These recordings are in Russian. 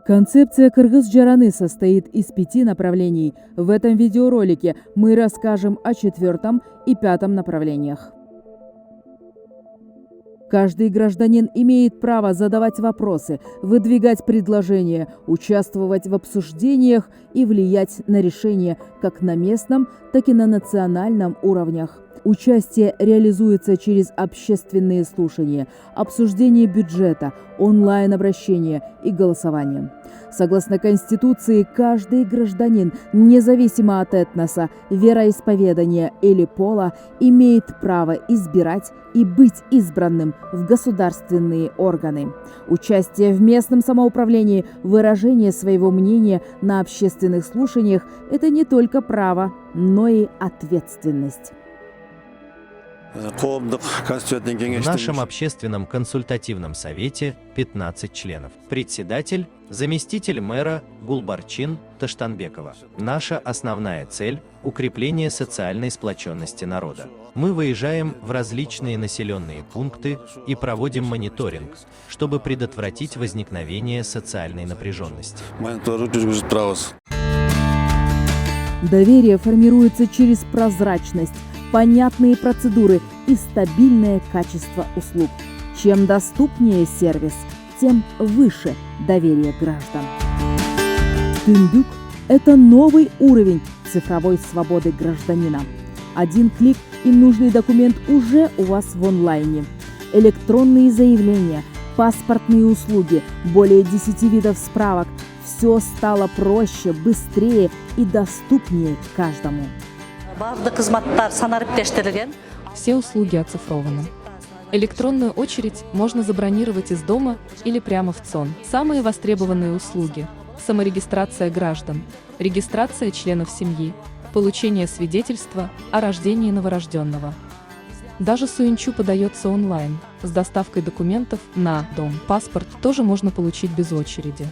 Концепция Кыргыз-Жараны состоит из 5 направлений. В этом видеоролике мы расскажем о 4-м и 5-м направлениях. Каждый гражданин имеет право задавать вопросы, выдвигать предложения, участвовать в обсуждениях и влиять на решения как на местном, так и на национальном уровнях. Участие реализуется через общественные слушания, обсуждение бюджета, онлайн-обращения и голосование. Согласно Конституции, каждый гражданин, независимо от этноса, вероисповедания или пола, имеет право избирать и быть избранным в государственные органы. Участие в местном самоуправлении, выражение своего мнения на общественных слушаниях – это не только право, но и ответственность. В нашем общественном консультативном совете 15 членов. Председатель, заместитель мэра Гулбарчин Таштанбекова. Наша основная цель – укрепление социальной сплоченности народа. Мы выезжаем в различные населенные пункты и проводим мониторинг, чтобы предотвратить возникновение социальной напряженности. Доверие формируется через прозрачность, понятные процедуры и стабильное качество услуг. Чем доступнее сервис, тем выше доверие граждан. Тундук – это новый уровень цифровой свободы гражданина. Один клик и нужный документ уже у вас в онлайне. Электронные заявления, паспортные услуги, более 10 видов справок – все стало проще, быстрее и доступнее каждому. Все услуги оцифрованы. Электронную очередь можно забронировать из дома или прямо в ЦОН. Самые востребованные услуги – саморегистрация граждан, регистрация членов семьи, получение свидетельства о рождении новорожденного. Даже Суинчу подается онлайн. С доставкой документов на дом. Паспорт тоже можно получить без очереди.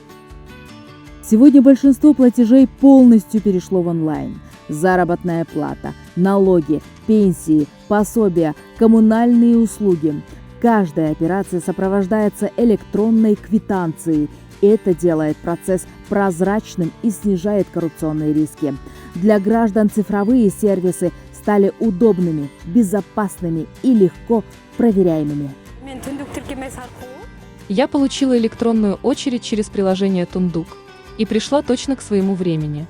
Сегодня большинство платежей полностью перешло в онлайн. Заработная плата, налоги, пенсии, пособия, коммунальные услуги. Каждая операция сопровождается электронной квитанцией. Это делает процесс прозрачным и снижает коррупционные риски. Для граждан цифровые сервисы стали удобными, безопасными и легко проверяемыми. Я получила электронную очередь через приложение Тундук и пришла точно к своему времени.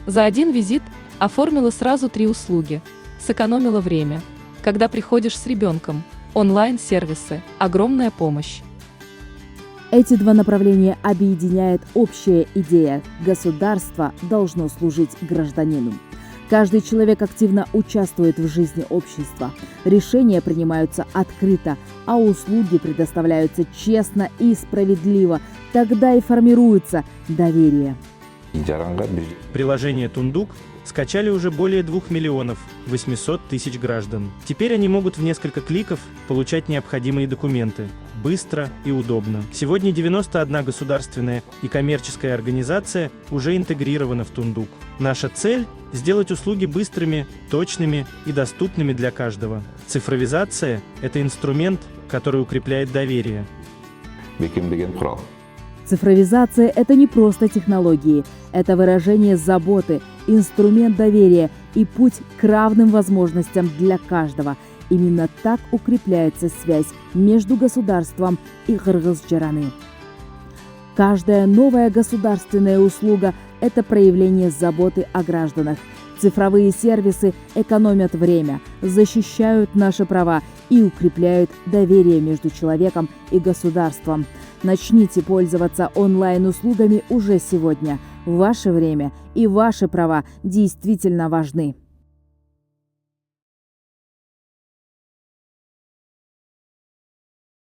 За один визит оформила сразу 3 услуги, сэкономила время. Когда приходишь с ребенком, онлайн-сервисы – огромная помощь. Эти 2 направления объединяет общая идея – государство должно служить гражданину. Каждый человек активно участвует в жизни общества. Решения принимаются открыто, а услуги предоставляются честно и справедливо. Тогда и формируется доверие. Приложение Тундук скачали уже более 2 800 000 граждан. Теперь они могут в несколько кликов получать необходимые документы. Быстро и удобно. Сегодня 91 государственная и коммерческая организация уже интегрирована в Тундук. Наша цель – сделать услуги быстрыми, точными и доступными для каждого. Цифровизация – это инструмент, который укрепляет доверие. Цифровизация – это не просто технологии, это выражение заботы, инструмент доверия и путь к равным возможностям для каждого. Именно так укрепляется связь между государством и Кыргыз-Жараны. Каждая новая государственная услуга – это проявление заботы о гражданах. Цифровые сервисы экономят время, защищают наши права и укрепляют доверие между человеком и государством. Начните пользоваться онлайн-услугами уже сегодня. Ваше время и ваши права действительно важны.